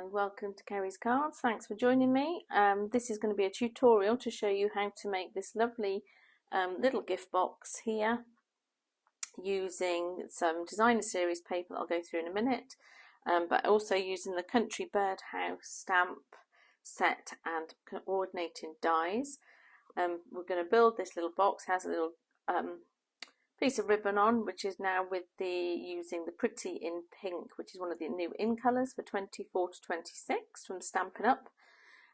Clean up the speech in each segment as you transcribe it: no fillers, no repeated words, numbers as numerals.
and welcome to Kerry's Cards. Thanks for joining me. This is going to be a tutorial to show you how to make this lovely little gift box here using some designer series paper that I'll go through in a minute, but also using the Country BirdHouse stamp set and coordinating dies. We're going to build this little box. It has a little piece of ribbon on, which is now with using the Pretty in Pink, which is one of the new in colours for 24 to 26 from Stampin Up.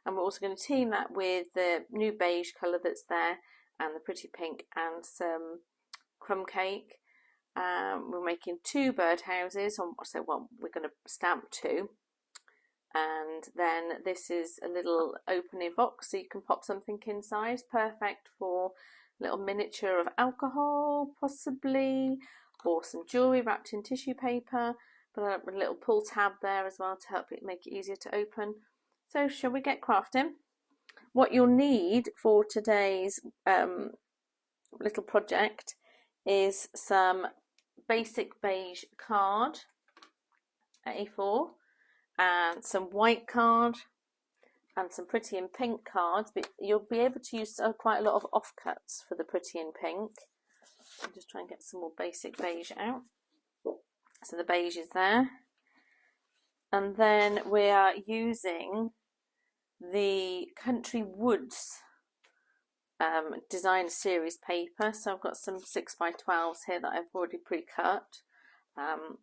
And we're also going to team that with the new beige colour that's there and the Pretty Pink and some crumb cake. We're making two birdhouses, so we're going to stamp two. And then this is a little opening box, so you can pop something inside. Perfect for little miniature of alcohol possibly, or some jewellery wrapped in tissue paper, but a little pull tab there as well to help it make it easier to open. So shall we get crafting? What you'll need for today's little project is some basic beige card, A4, and some white card and some Pretty in Pink cards, but you'll be able to use quite a lot of offcuts for the Pretty in Pink. I'll just try and get some more basic beige out. So the beige is there. And then we are using the Country Woods design series paper. So I've got some 6x12s here that I've already pre-cut.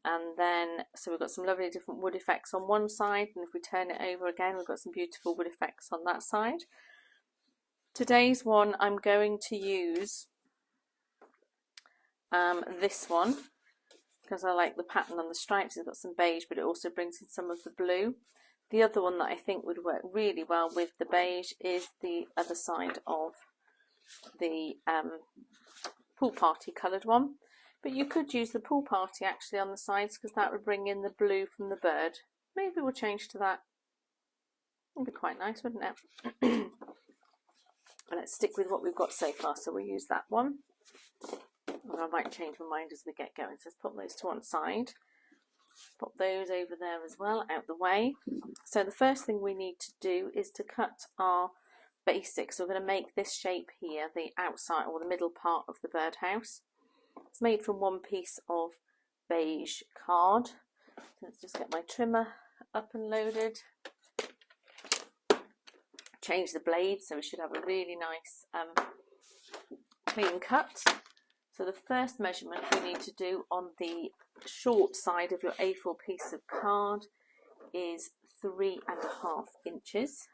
And then, so we've got some lovely different wood effects on one side, and if we turn it over again, we've got some beautiful wood effects on that side. Today's one, I'm going to use this one, because I like the pattern on the stripes. It's got some beige, but it also brings in some of the blue. The other one that I think would work really well with the beige is the other side of the pool party coloured one. But you could use the pool party actually on the sides, because that would bring in the blue from the bird. Maybe we'll change to that. It'd be quite nice, wouldn't it? Let's stick with what we've got so far. So we'll use that one. Or I might change my mind as we get going. So let's put those to one side. Put those over there as well, out the way. So the first thing we need to do is to cut our basics. So we're going to make this shape here, the outside or the middle part of the birdhouse. It's made from one piece of beige card. Let's just get my trimmer up and loaded. Change the blade, so we should have a really nice clean cut. So the first measurement we need to do on the short side of your A4 piece of card is 3.5 inches.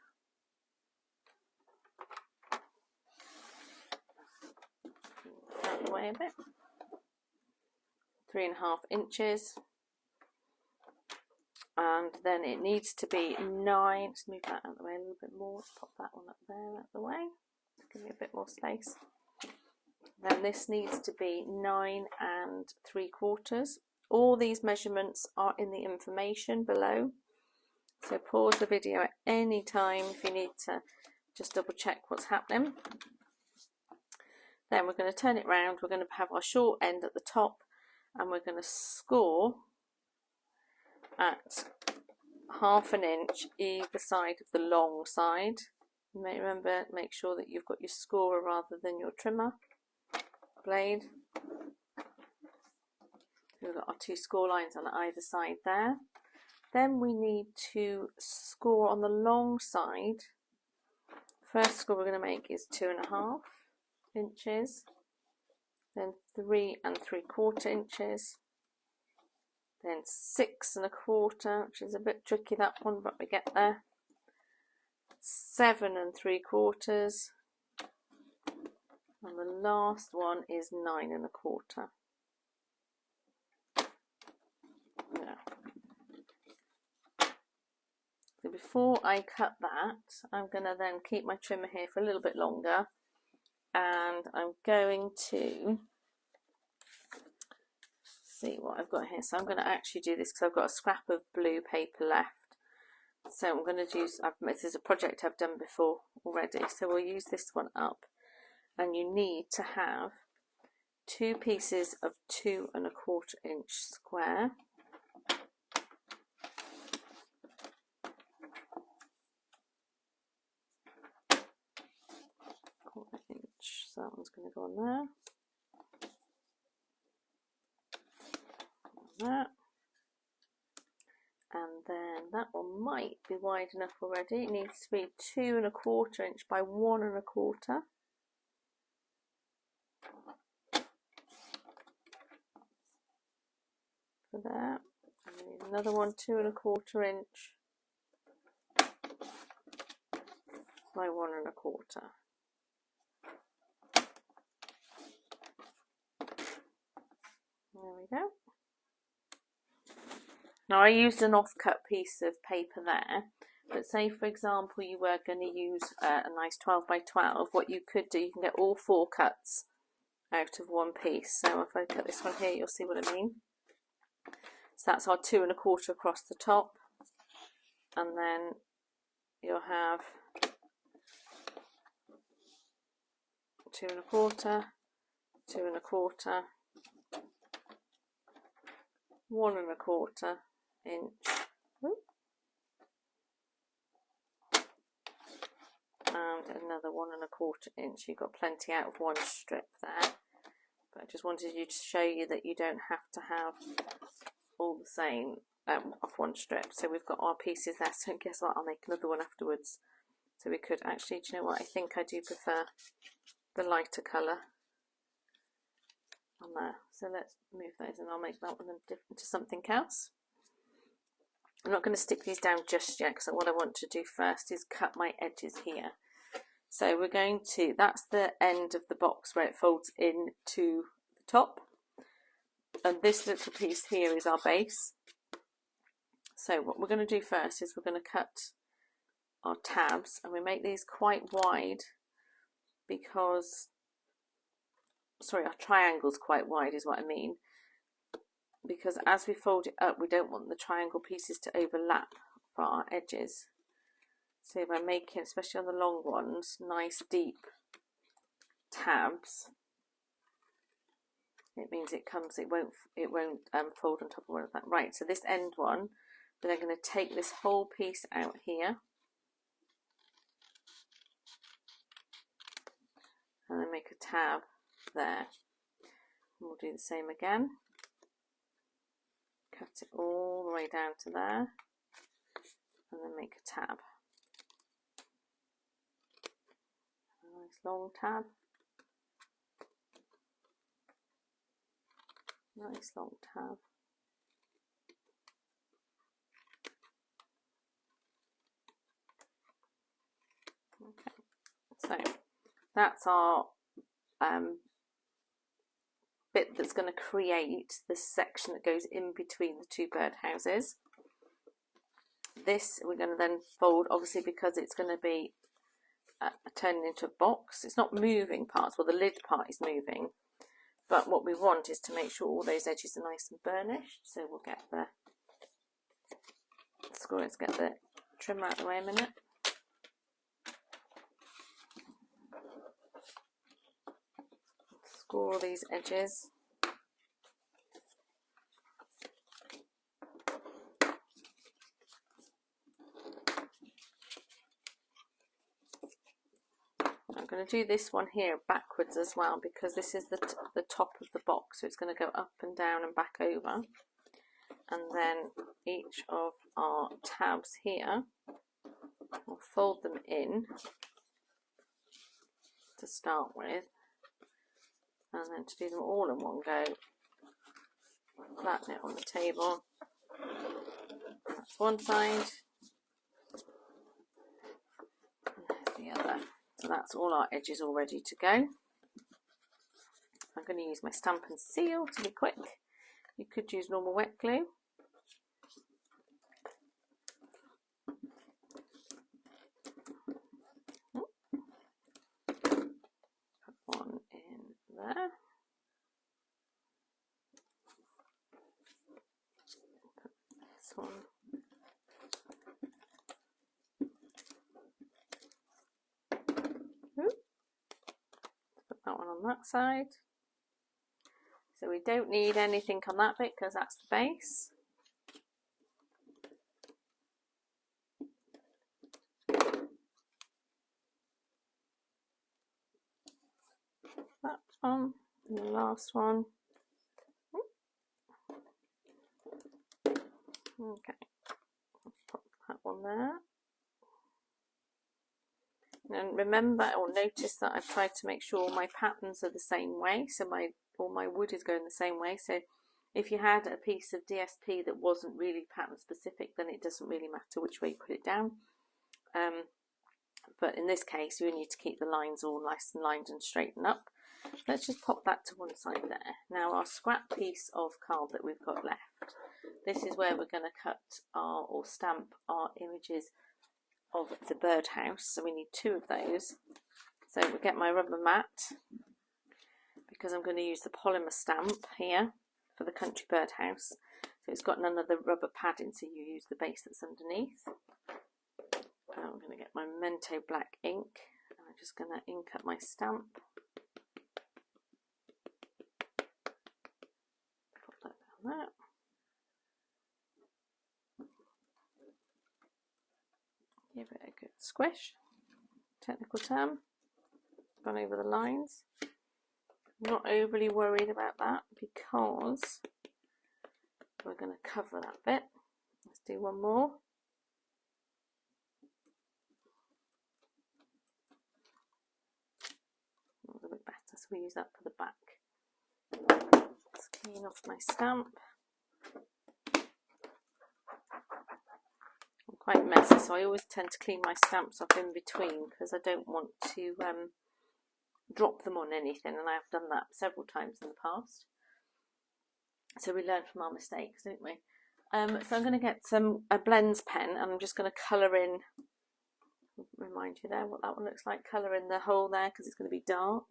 Out the way a bit. 3.5 inches, and then it needs to be 9. Let's move that out of the way a little bit more. Pop that one up there out the way. Give me a bit more space. Then this needs to be 9 3/4. All these measurements are in the information below. So pause the video at any time if you need to just double check what's happening. Then we're going to turn it round. We're going to have our short end at the top, and we're going to score at 1/2 inch either side of the long side. You may remember, make sure that you've got your scorer rather than your trimmer blade. We've got our two score lines on either side there. Then we need to score on the long side. First score we're going to make is 2.5 inches. Then 3 3/4 inches, then 6 1/4, which is a bit tricky that one, but we get there. 7 3/4, and the last one is 9 1/4. Yeah. So before I cut that, I'm going to then keep my trimmer here for a little bit longer. And I'm going to see what I've got here. So I'm going to actually do this because I've got a scrap of blue paper left. So I'm going to use, this is a project I've done before already. So we'll use this one up. And you need to have 2 pieces of 2 1/4 inch square. one's going to go on there. That. And then that one might be wide enough already. It needs to be 2 1/4 inch by 1 1/4. For that. And we need another one 2 1/4 inch by 1 1/4. There we go. Now I used an off-cut piece of paper there, but say for example you were going to use a nice 12 by 12, what you could do, you can get all 4 cuts out of one piece. So if I cut this one here, you'll see what I mean. So that's our 2 1/4 across the top, and then you'll have 2 1/4, 2 1/4, 1 1/4 inch, and another 1 1/4 inch. You've got plenty out of one strip there, but I just wanted you to show you that you don't have to have all the same off one strip. So we've got our pieces there, so guess what, I'll make another one afterwards. So we could actually, do you know what, I think I do prefer the lighter colour on there. So let's move those and I'll make that one into something else. I'm not going to stick these down just yet, because what I want to do first is cut my edges here. So we're going to, that's the end of the box where it folds into the top, and this little piece here is our base. So what we're going to do first is we're going to cut our tabs, and we make these quite wide because, sorry, our triangles quite wide is what I mean, because as we fold it up we don't want the triangle pieces to overlap for our edges. So by making, especially on the long ones, nice deep tabs, it means it won't fold on top of one of that. Right, so this end one, we're then going to take this whole piece out here and then make a tab there. And we'll do the same again. Cut it all the way down to there and then make a tab. A nice long tab. Nice long tab. Okay, so that's our bit that's going to create the section that goes in between the 2 birdhouses. This we're going to then fold, obviously, because it's going to be turning into a box. It's not moving parts, well the lid part is moving, but what we want is to make sure all those edges are nice and burnished. So we'll get the let's get the trimmer out of the way a minute. Score all these edges. I'm going to do this one here backwards as well, because this is the top of the box, so it's going to go up and down and back over. And then each of our tabs here, we'll fold them in to start with, and then to do them all in one go, flatten it on the table. That's one side, and there's the other. So that's all our edges all ready to go. I'm going to use my Stampin' Seal to be quick. You could use normal wet glue. Put one in there. Put this one. Put that one on that side. So we don't need anything on that bit because that's the base. one, and the last one. Okay, pop that one there. And remember or notice that I've tried to make sure my patterns are the same way, so all my wood is going the same way. So if you had a piece of DSP that wasn't really pattern specific, then it doesn't really matter which way you put it down. But in this case, you need to keep the lines all nice and lined and straighten up. Let's just pop that to one side there. Now our scrap piece of card that we've got left, this is where we're going to cut or stamp our images of the birdhouse. So we need 2 of those. So we'll get my rubber mat, because I'm going to use the polymer stamp here for the Country BirdHouse. So it's got none of the rubber padding, so you use the base that's underneath. I'm going to get my Memento black ink, and I'm just going to ink up my stamp. Put that down there. Give it a good squish. Technical term. Gone over the lines. I'm not overly worried about that because we're going to cover that bit. Let's do one more. A little bit better, so we use that for the back. Let's clean off my stamp. I'm quite messy, so I always tend to clean my stamps off in between because I don't want to drop them on anything, and I've done that several times in the past. So we learn from our mistakes, don't we? So I'm going to get a blends pen, and I'm just going to colour in, remind you there what that one looks like, colour in the hole there because it's going to be dark.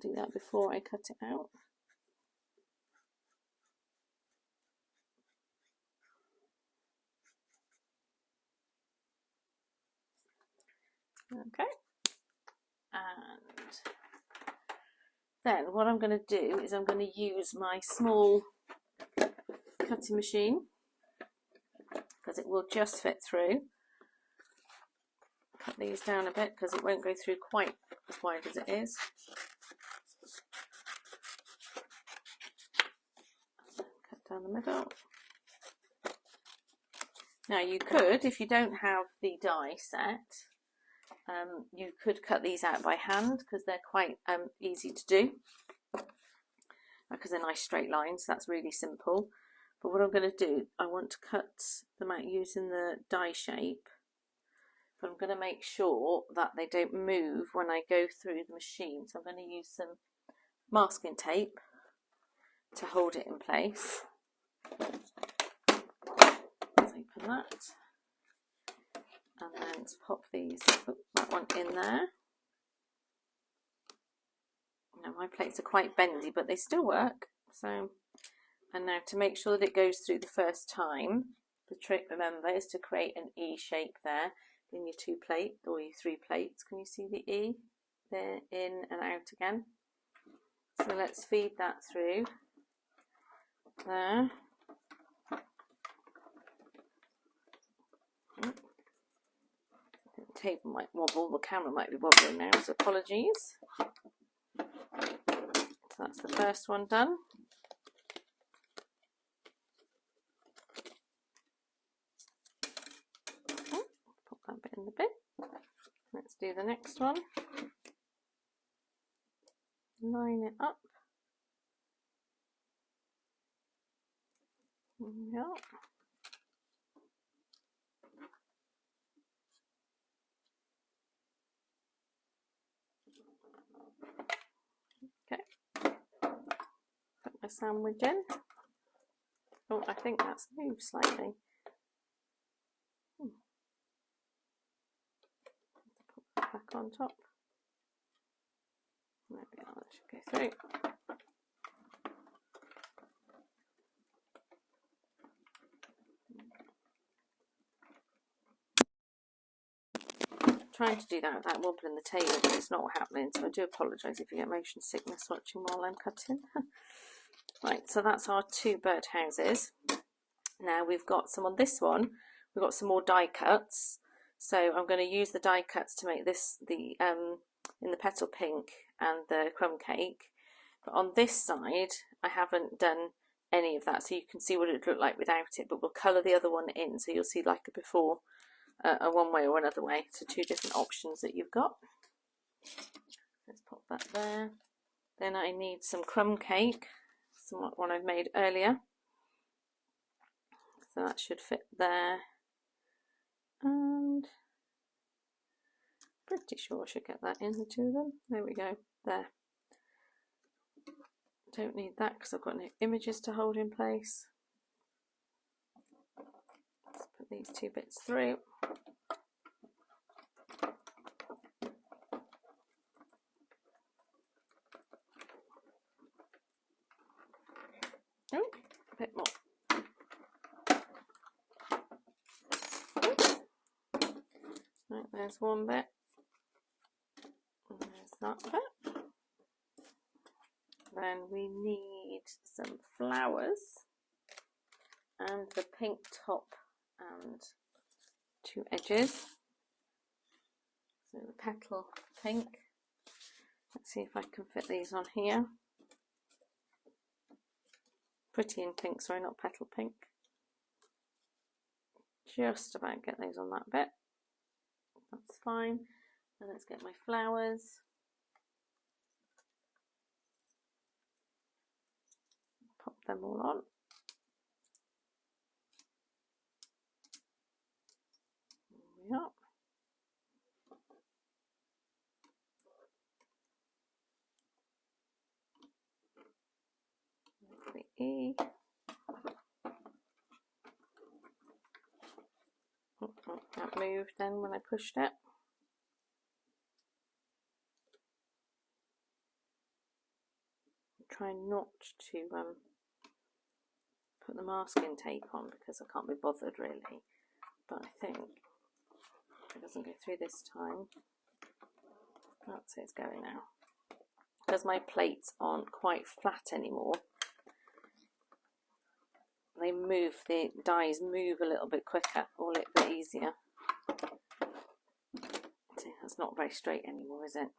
Do that before I cut it out. Okay, and then what I'm going to do is I'm going to use my small cutting machine because it will just fit through. Cut these down a bit because it won't go through quite as wide as it is. Cut down the middle. Now you could, if you don't have the die set, you could cut these out by hand because they're quite easy to do because they're nice straight lines. That's really simple. But what I'm going to do, I want to cut them out using the die shape, but I'm going to make sure that they don't move when I go through the machine. So I'm going to use some masking tape to hold it in place. Let's open that. And then let's pop that one in there. Now my plates are quite bendy, but they still work. So, and now to make sure that it goes through the first time, the trick, remember, is to create an E shape there in your 2 plates or your 3 plates. Can you see the E? There, in and out again. So let's feed that through there. The table might wobble, the camera might be wobbling now, so apologies. So that's the first one done. Pop that bit in the bin. Let's do the next one. Line it up. Yeah. Okay. Put my sandwich in. Oh, I think that's moved slightly. Put that back on top. There we are, that should go through. Trying to do that without wobbling the table, but it's not happening, so I do apologise if you get motion sickness watching while I'm cutting. Right, so that's our 2 birdhouses. Now we've got some on this one, we've got some more die cuts. So I'm going to use the die cuts to make this in the petal pink and the crumb cake. But on this side, I haven't done any of that, so you can see what it would look like without it. But we'll colour the other one in, so you'll see like a before, a one way or another way. So two different options that you've got. Let's pop that there. Then I need some crumb cake, some one I've made earlier. So that should fit there. And pretty sure I should get that in the two of them. There we go, there. Don't need that because I've got no images to hold in place. Let's put these two bits through. Oh, a bit more. Right, there's one bit. And there's that bit. Then we need some flowers and the pink top and two edges. So the petal pink. Let's see if I can fit these on here. Pretty in pink, sorry, not petal pink. Just about get those on that bit. That's fine. And let's get my flowers. Pop them all on. There we are. The E. Oh, that moved then when I pushed it. Try not to put the masking tape on because I can't be bothered really, but I think if it doesn't go through this time, that's it, it's going now. Because my plates aren't quite flat anymore, they move, the dies move a little bit quicker or a little bit easier. See, that's not very straight anymore, is it?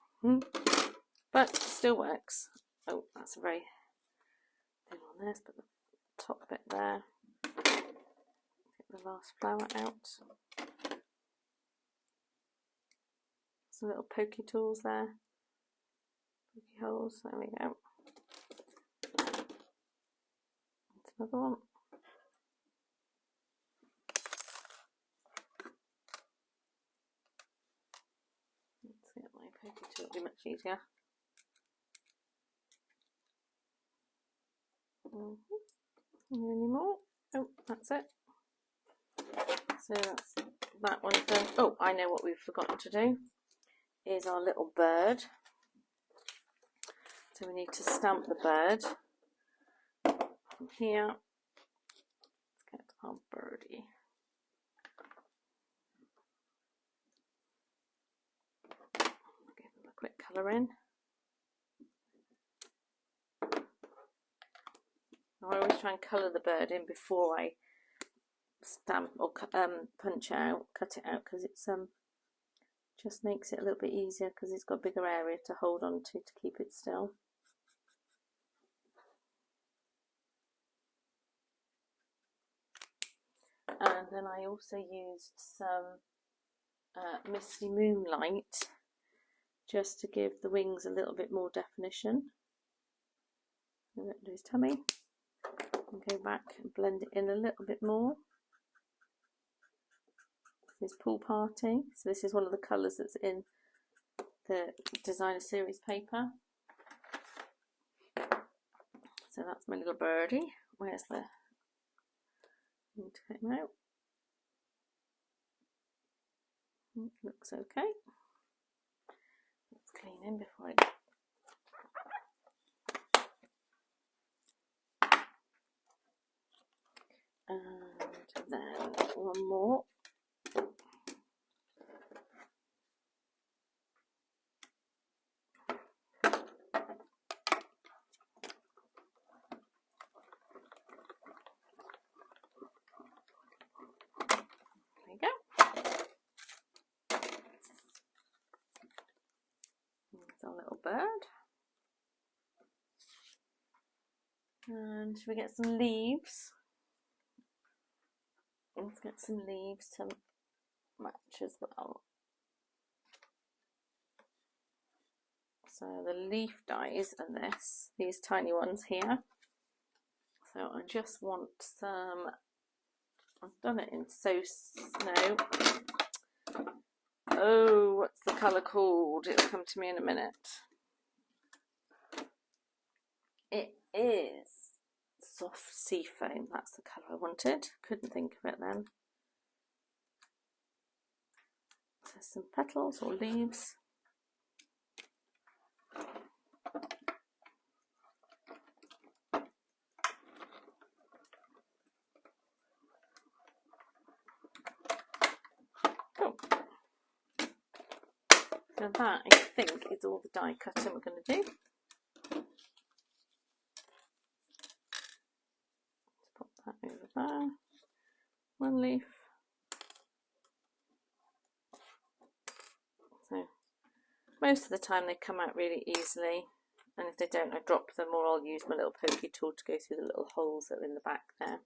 But still works. Oh, that's a very thin on this, put the top bit there. Get the last flower out. Some little pokey tools there. Pokey holes, there we go. That's another one. Let's get my pokey tool, it'll be much easier. Any more? Oh, that's it. So that's that one done. Oh, I know what we've forgotten to do is our little bird. So we need to stamp the bird from here. Let's get our birdie. Give them a quick colour in. I always try and colour the bird in before I stamp or cut it out, because it's just makes it a little bit easier because it's got a bigger area to hold on to keep it still. And then I also used some misty moonlight just to give the wings a little bit more definition. Do his tummy. And go back and blend it in a little bit more. This pool party. So this is one of the colours that's in the designer series paper. So that's my little birdie. Where's the? I need to cut him out. Looks okay. Let's clean him before I. And then one more. There you go. little bird. And should we get some leaves? Let's get some leaves to match as well. So the leaf dies are these tiny ones here. So I just want some, I've done it in no. Oh, what's the colour called? It'll come to me in a minute. It is soft sea foam. That's the colour I wanted. Couldn't think of it then. So some petals or leaves. Cool. So that, I think, is all the die cutting we're going to do. Pop that over there. One leaf. So most of the time they come out really easily, and if they don't, I drop them, or I'll use my little pokey tool to go through the little holes that are in the back there.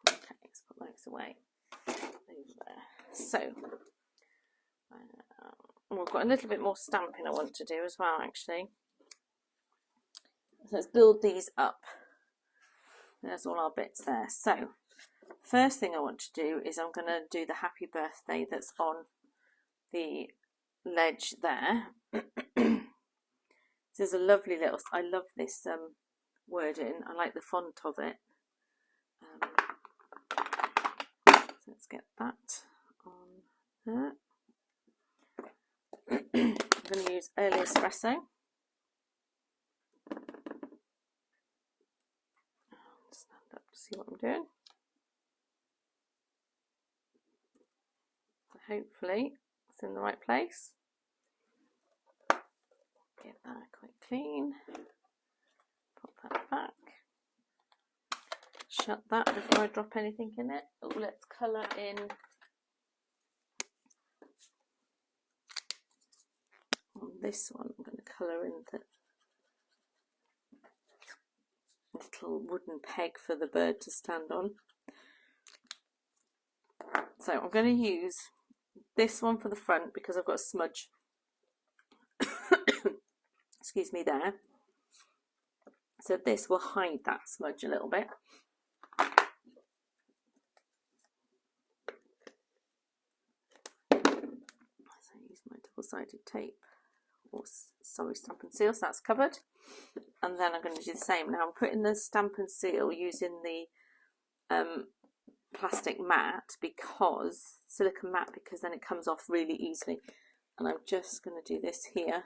Okay, let's put those away over there. So we've got a little bit more stamping I want to do as well, actually. So let's build these up. There's all our bits there. So first thing I want to do is I'm going to do the happy birthday that's on the ledge there. This is a lovely little, I love this wording. I like the font of it. So let's get that on there. I'm going to use early espresso. Stand up to see what I'm doing. So hopefully it's in the right place. Get that quite clean. Pop that back. Shut that before I drop anything in it. Oh, let's colour in on this one. I'm going to colour in the little wooden peg for the bird to stand on. So I'm going to use this one for the front because I've got a smudge excuse me there, so this will hide that smudge a little bit. So I use my double-sided tape, or sorry, Stampin' Seal, so that's covered. And then I'm going to do the same. Now I'm putting the Stampin' Seal using the plastic mat, because silicone mat, because then it comes off really easily. And I'm just going to do this here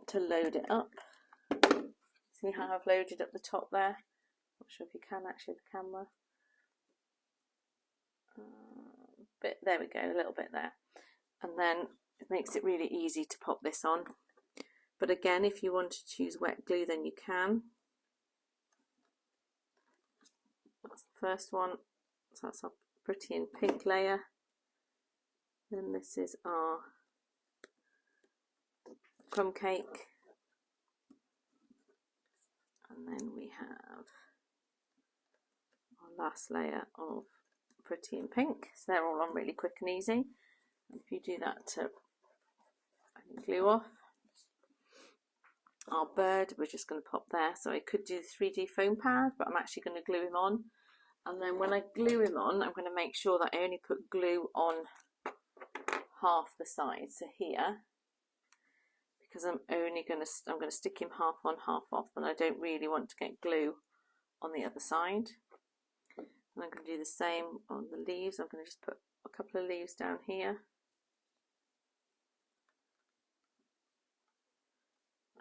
to load it up. See how I've loaded up the top there? Not sure if you can actually with the camera. But there we go, a little bit there. And then it makes it really easy to pop this on. But again, if you wanted to use wet glue, then you can. That's the first one. So that's our pretty and pink layer. Then this is our crumb cake. And then we have our last layer of pretty and pink. So they're all on really quick and easy. And if you do that to glue off our bird, we're just going to pop there. So I could do the 3D foam pad, but I'm actually going to glue him on. And then when I glue him on, I'm going to make sure that I only put glue on half the side. So here, because I'm going to stick him half on, half off, and I don't really want to get glue on the other side. And I'm going to do the same on the leaves. I'm going to just put a couple of leaves down here.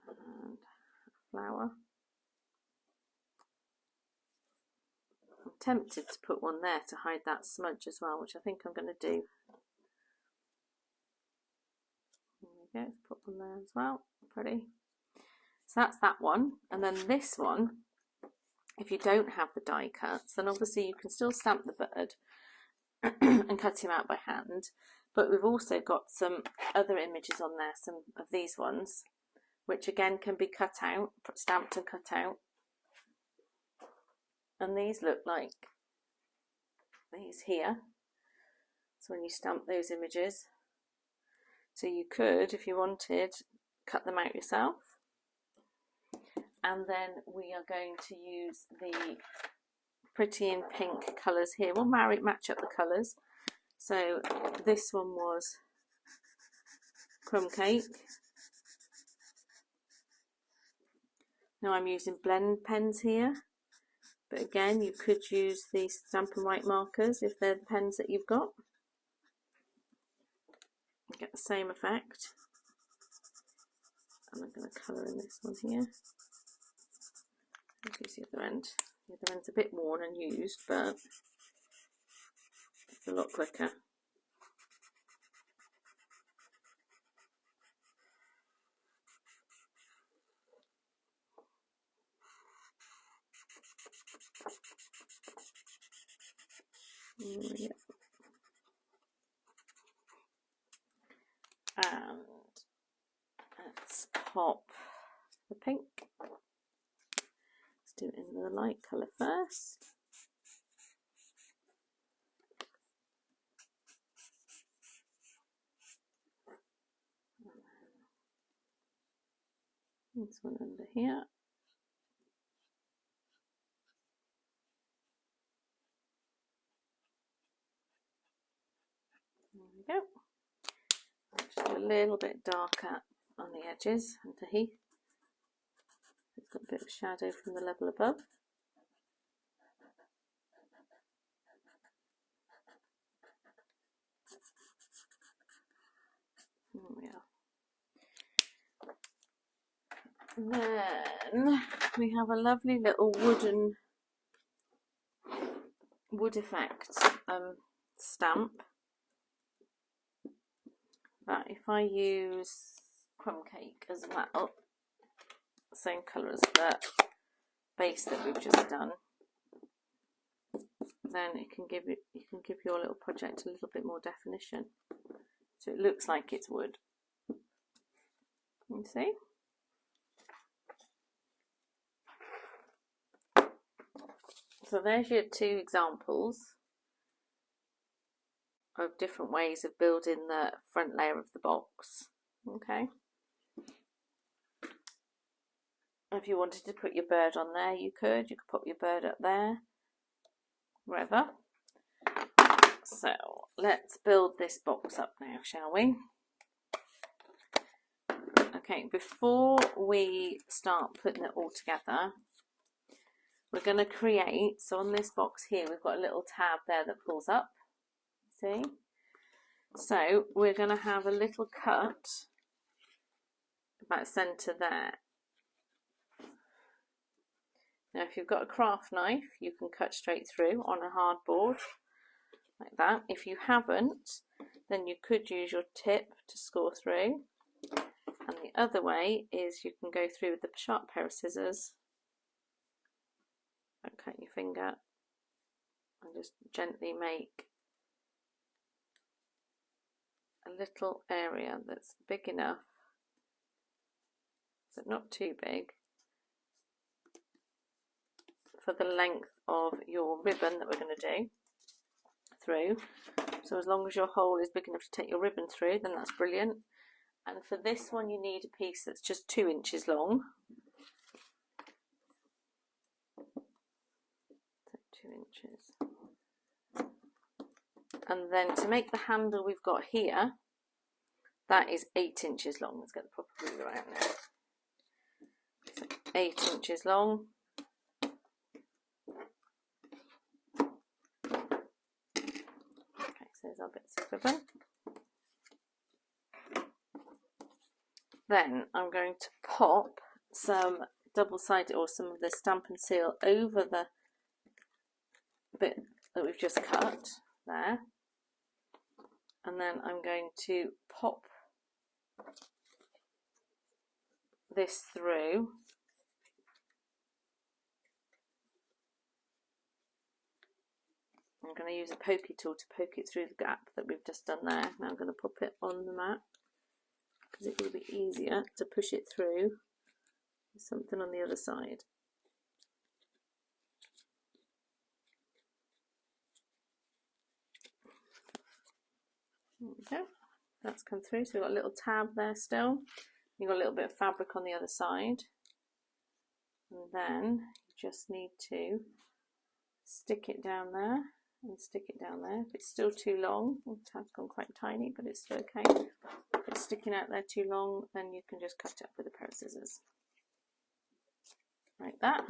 And a flower. I'm tempted to put one there to hide that smudge as well, which I think I'm going to do. There we go, put one there as well, pretty. So that's that one. And then this one, if you don't have the die cuts, then obviously you can still stamp the bird, and cut him out by hand. But we've also got some other images on there, some of these ones, which again can be cut out, stamped and cut out. And these look like these here. So when you stamp those images, so you could, if you wanted, cut them out yourself. And then we are going to use the pretty in pink colours here. We'll match up the colours. So this one was crumb cake. Now I'm using blend pens here, but again you could use the Stampin' White markers if they're the pens that you've got. You get the same effect. And I'm going to colour in this one here. Use the other end. The other end's a bit worn and used, but it's a lot quicker. Yeah. And let's pop the pink. Let's do it in the light colour first. This one under here. There we go. Just a little bit darker on the edges underneath. It's got a bit of shadow from the level above. There we are. And then we have a lovely little wood effect stamp. But if I use crumb cake as well, same colour as the base that we've just done, then you can give your little project a little bit more definition, so it looks like it's wood. You see? So there's your two examples of different ways of building the front layer of the box. Okay. If you wanted to put your bird on there, you could put your bird up there, wherever. So let's build this box up now, shall we? Okay, before we start putting it all together, we're going to create, so on this box here we've got a little tab there that pulls up, see? So we're going to have a little cut about centre there. Now if you've got a craft knife, you can cut straight through on a hard board like that. If you haven't, then you could use your tip to score through, and the other way is you can go through with a sharp pair of scissors and cut your finger and just gently make a little area that's big enough but not too big for the length of your ribbon that we're going to do through. So as long as your hole is big enough to take your ribbon through, then that's brilliant. And for this one you need a piece that's just 2 inches long. So 2 inches. And then to make the handle we've got here, that is 8 inches long. Let's get the proper ruler out now. So 8 inches long. Okay, so there's our bits of ribbon. Then I'm going to pop some double-sided or some of the Stampin' Seal over the bit that we've just cut there, and then I'm going to pop this through I'm going to use a pokey tool to poke it through the gap that we've just done there. Now I'm going to pop it on the mat because it will be easier to push it through with something on the other side. There we go. That's come through. So we've got a little tab there still. You've got a little bit of fabric on the other side. And then you just need to stick it down there and stick it down there. If it's still too long, the tab's gone quite tiny, but it's still okay. If it's sticking out there too long, then you can just cut it up with a pair of scissors. Like that.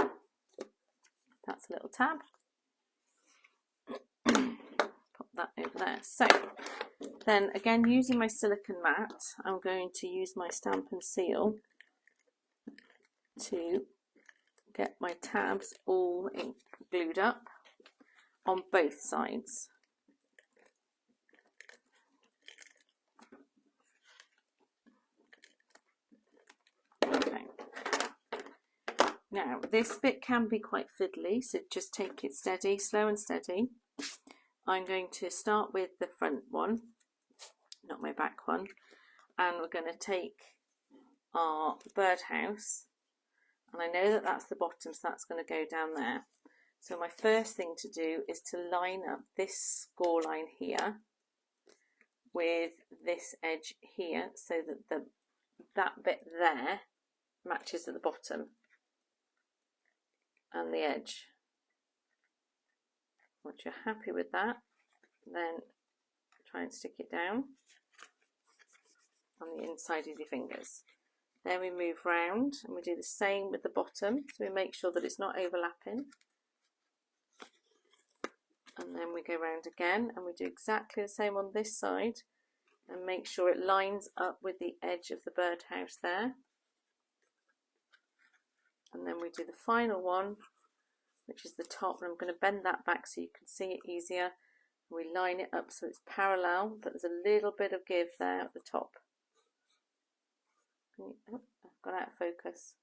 That's a little tab. Pop that over there. So then again, using my silicone mat, I'm going to use my Stampin' Seal to get my tabs all glued up on both sides. Okay. Now this bit can be quite fiddly, so just take it steady, slow and steady. I'm going to start with the front one, not my back one, and we're going to take our birdhouse, and I know that that's the bottom, so that's going to go down there. So my first thing to do is to line up this score line here with this edge here, so that that bit there matches at the bottom and the edge. Once you're happy with that, then try and stick it down on the inside of your fingers. Then we move round and we do the same with the bottom, so we make sure that it's not overlapping. And then we go round again and we do exactly the same on this side and make sure it lines up with the edge of the birdhouse there. And then we do the final one, which is the top, and I'm going to bend that back so you can see it easier. We line it up so it's parallel, but there's a little bit of give there at the top. Oh, I've got out of focus.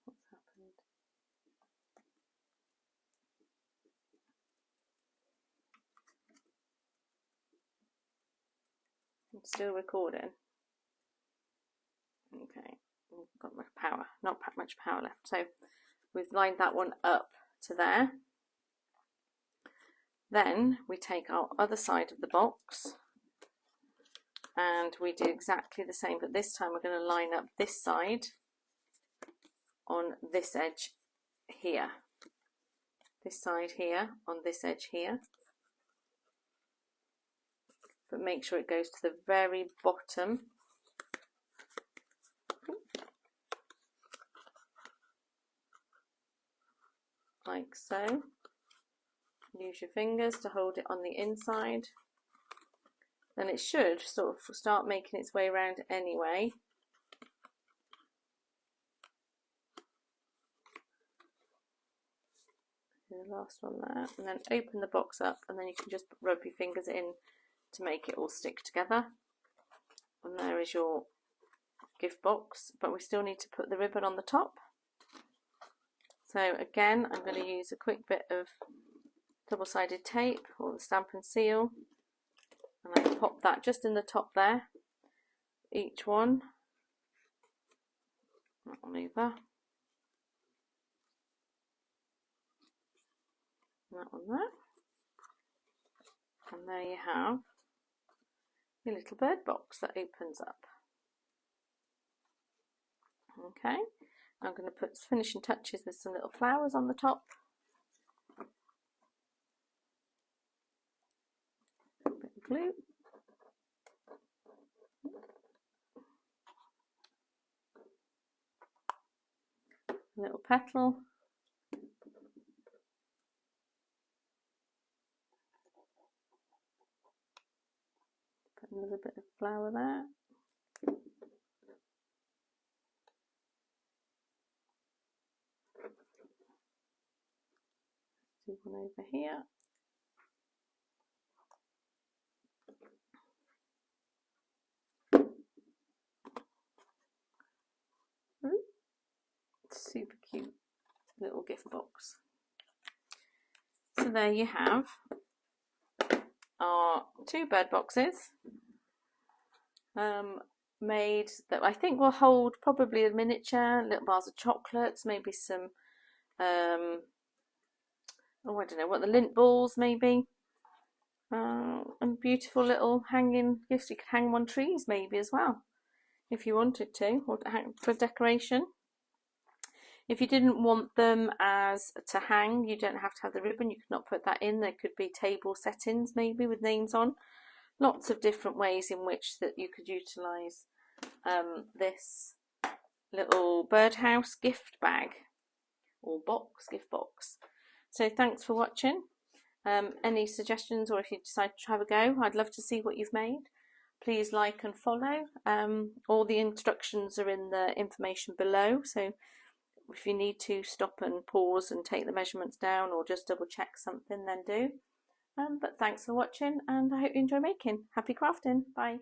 What's happened? I'm still recording. Okay, we've got much power, not much power left. So we've lined that one up to there. Then we take our other side of the box and we do exactly the same, but this time we're going to line up this side on this edge here. This side here on this edge here. But make sure it goes to the very bottom. Like so. Use your fingers to hold it on the inside. Then it should sort of start making its way around anyway. Do the last one there, and then open the box up, and then you can just rub your fingers in to make it all stick together. And there is your gift box, but we still need to put the ribbon on the top. So again, I'm going to use a quick bit of double-sided tape or the Stampin' Seal, and I pop that just in the top there, each one. That one over, that one there, and there you have your little bird box that opens up. Okay, I'm going to put finishing touches with some little flowers on the top. A bit of glue. A little petal. Put another bit of flower there. Do one over here. Super cute little gift box. So there you have our 2 bird boxes made that I think will hold probably a miniature, little bars of chocolates, maybe some oh, I don't know what, the lint balls maybe, and beautiful little hanging gifts. You could hang them on trees maybe as well if you wanted to, or for decoration. If you didn't want them as to hang, you don't have to have the ribbon, you could not put that in. There could be table settings maybe with names on. Lots of different ways in which that you could utilise this little birdhouse gift bag or box, gift box. So thanks for watching. Any suggestions, or if you decide to have a go, I'd love to see what you've made. Please like and follow. All the instructions are in the information below, so if you need to stop and pause and take the measurements down or just double check something, then do. But thanks for watching, and I hope you enjoy making. Happy crafting. Bye.